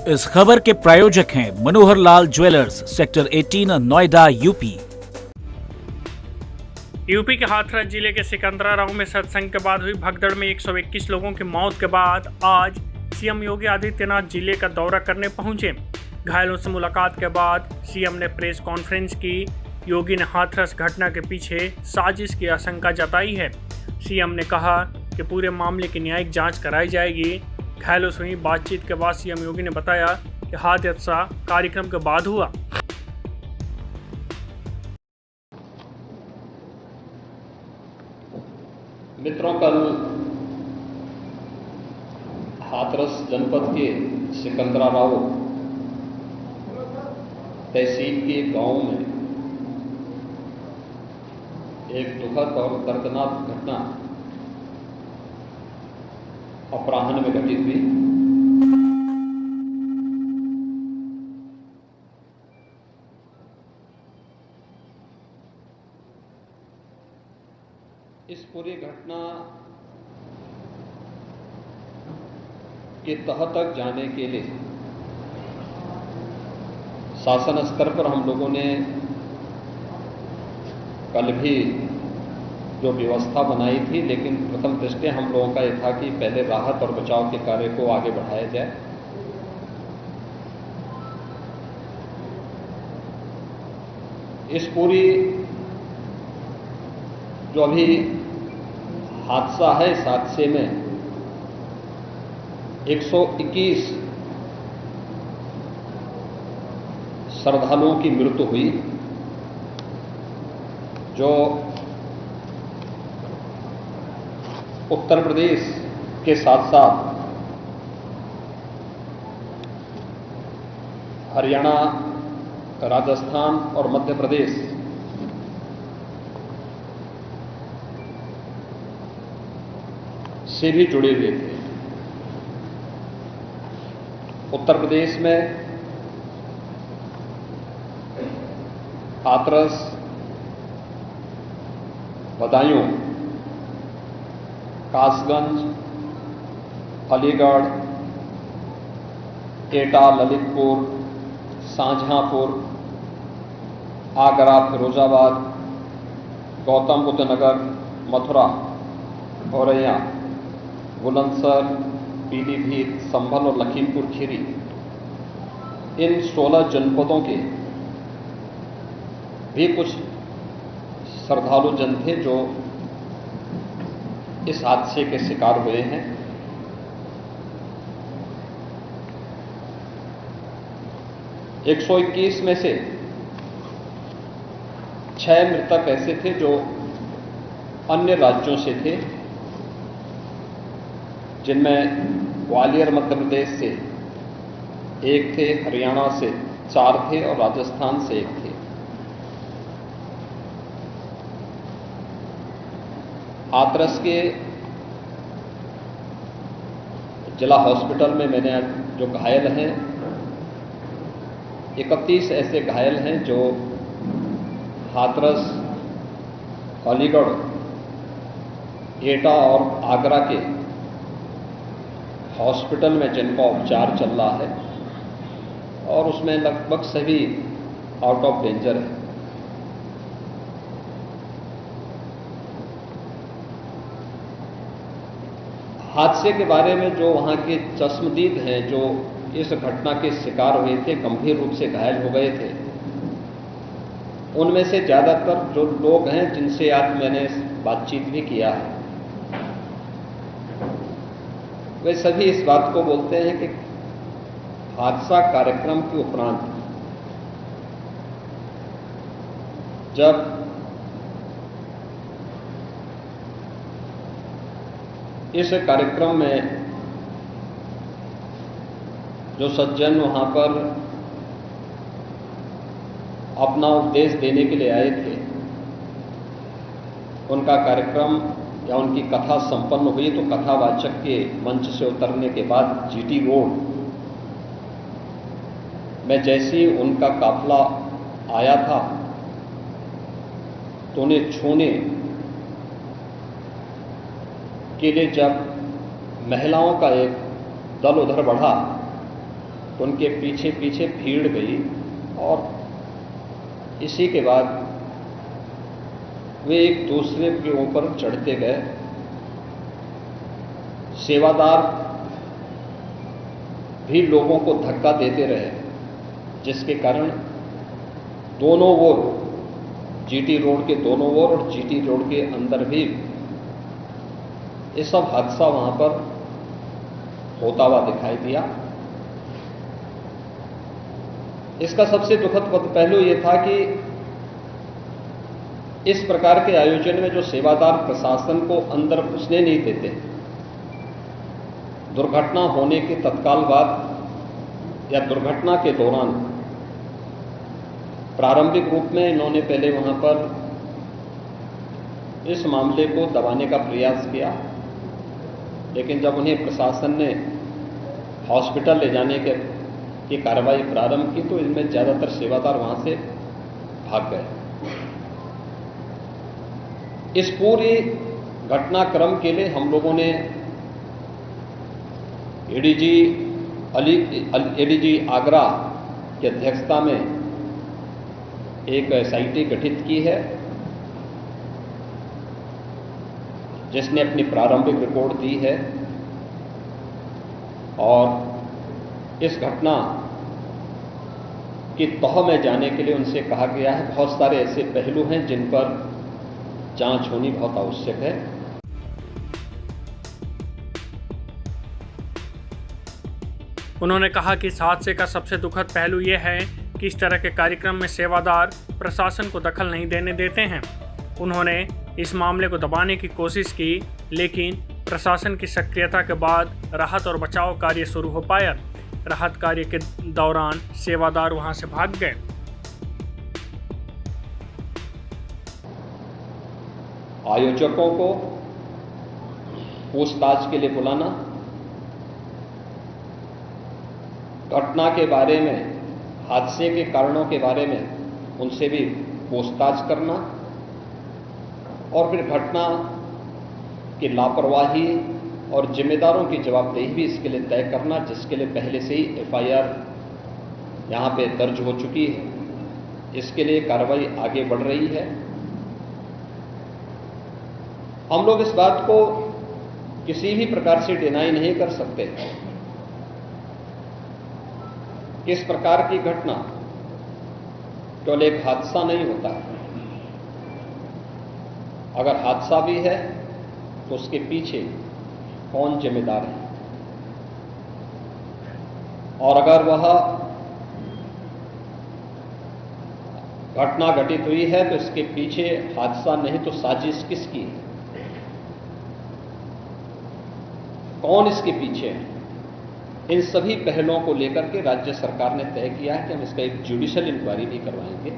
इस खबर के प्रायोजक हैं Manohar Lal jewellers, sector 18, Noida, UP. UP के हाथरस जिले के सिकंदराबाद में सत्संग के बाद हुई भगदड़ में 121 लोगों की मौत के बाद आज सीएम योगी आदित्यनाथ जिले का दौरा करने पहुंचे। घायलों से मुलाकात के बाद सीएम ने प्रेस कॉन्फ्रेंस की। योगी ने हाथरस घटना के पीछे साजिश की आशंका जताई है। सीएम ने कहा कि पूरे मामले की न्यायिक जांच कराई जाएगी। घायलों से हुई बातचीत के बाद सीएम योगी ने बताया कि हादसा कार्यक्रम के बाद हुआ। मित्रों, कल हाथरस जनपद के सिकंदराबाद तहसील के गांव में एक दुखद और दर्दनाक घटना अपराह्न में घटित हुई। इस पूरी घटना के तह तक जाने के लिए शासन स्तर पर हम लोगों ने कल भी जो व्यवस्था बनाई थी, लेकिन प्रथम दृष्टया हम लोगों का यह था कि पहले राहत और बचाव के कार्य को आगे बढ़ाया जाए। इस पूरी जो अभी हादसा है, इस हादसे में 121 श्रद्धालुओं की मृत्यु हुई, जो उत्तर प्रदेश के साथ साथ हरियाणा, राजस्थान और मध्य प्रदेश से भी जुड़े हुए थे। उत्तर प्रदेश में हाथरस, बदायूं, कासगंज, अलीगढ़, एटा, ललितपुर, शाहजहांपुर, आगरा, फिरोजाबाद, गौतम बुद्ध नगर, मथुरा, औरैया, बुलंदशहर, पीलीभीत, संभल और लखीमपुर खीरी, इन 16 जनपदों के भी कुछ श्रद्धालु जन थे जो इस हादसे के शिकार हुए हैं। एक 121 में से 6 मृतक ऐसे थे जो अन्य राज्यों से थे, जिनमें ग्वालियर मध्य प्रदेश से 1 थे, हरियाणा से 4 थे और राजस्थान से 1 थे। हाथरस के जिला हॉस्पिटल में मैंने जो घायल हैं, 31 ऐसे घायल हैं जो हाथरस, अलीगढ़, एटा और आगरा के हॉस्पिटल में जिनका उपचार चल रहा है, और उसमें लगभग सभी आउट ऑफ डेंजर है। हादसे के बारे में जो वहां के चश्मदीद हैं, जो इस घटना के शिकार हुए थे, गंभीर रूप से घायल हो गए थे, उनमें से ज्यादातर जो लोग हैं जिनसे आज मैंने बातचीत भी किया है, वे सभी इस बात को बोलते हैं कि हादसा कार्यक्रम के उपरांत जब इस कार्यक्रम में जो सज्जन वहां पर अपना उपदेश देने के लिए आए थे, उनका कार्यक्रम या उनकी कथा संपन्न हुई, तो कथावाचक के मंच से उतरने के बाद जीटी रोड में जैसे ही उनका काफिला आया था, तो उन्हें छूने के लिए जब महिलाओं का एक दल उधर बढ़ा, उनके पीछे पीछे भीड़ गई और इसी के बाद वे एक दूसरे के ऊपर चढ़ते गए। सेवादार भी लोगों को धक्का देते रहे, जिसके कारण दोनों ओर, जीटी रोड के दोनों ओर और जीटी रोड के अंदर भी ये सब हादसा वहां पर होता हुआ दिखाई दिया। इसका सबसे दुखद पहलू यह था कि इस प्रकार के आयोजन में जो सेवादार प्रशासन को अंदर घुसने नहीं देते, दुर्घटना होने के तत्काल बाद या दुर्घटना के दौरान प्रारंभिक रूप में इन्होंने पहले वहां पर इस मामले को दबाने का प्रयास किया, लेकिन जब उन्हें प्रशासन ने हॉस्पिटल ले जाने की कार्रवाई प्रारंभ की तो इनमें ज्यादातर सेवादार वहां से भाग गए। इस पूरी घटनाक्रम के लिए हम लोगों ने एडीजी आगरा की अध्यक्षता में एक एसआईटी गठित की है, जिसने अपनी प्रारंभिक रिपोर्ट दी है और इस घटना की तह में जाने के लिए उनसे कहा गया है। बहुत सारे ऐसे पहलू हैं जिन पर जांच होनी बहुत आवश्यक है। उन्होंने कहा कि इस हादसे का सबसे दुखद पहलू यह है कि इस तरह के कार्यक्रम में सेवादार प्रशासन को दखल नहीं देने देते हैं। उन्होंने इस मामले को दबाने की कोशिश की, लेकिन प्रशासन की सक्रियता के बाद राहत और बचाव कार्य शुरू हो पाया। राहत कार्य के दौरान सेवादार वहां से भाग गए। आयोजकों को पूछताछ के लिए बुलाना, घटना के बारे में, हादसे के कारणों के बारे में उनसे भी पूछताछ करना और फिर घटना की लापरवाही और जिम्मेदारों की जवाबदेही भी इसके लिए तय करना, जिसके लिए पहले से ही एफआईआर यहां पे दर्ज हो चुकी है। इसके लिए कार्रवाई आगे बढ़ रही है। हम लोग इस बात को किसी भी प्रकार से डिनाई नहीं कर सकते कि इस प्रकार की घटना केवल एक हादसा नहीं होता है। अगर हादसा भी है तो उसके पीछे कौन जिम्मेदार है, और अगर वह घटना घटित हुई है तो इसके पीछे हादसा नहीं तो साजिश किसकी है, कौन इसके पीछे है। इन सभी पहलुओं को लेकर के राज्य सरकार ने तय किया है कि हम इसका एक जुडिशियल इंक्वायरी भी करवाएंगे।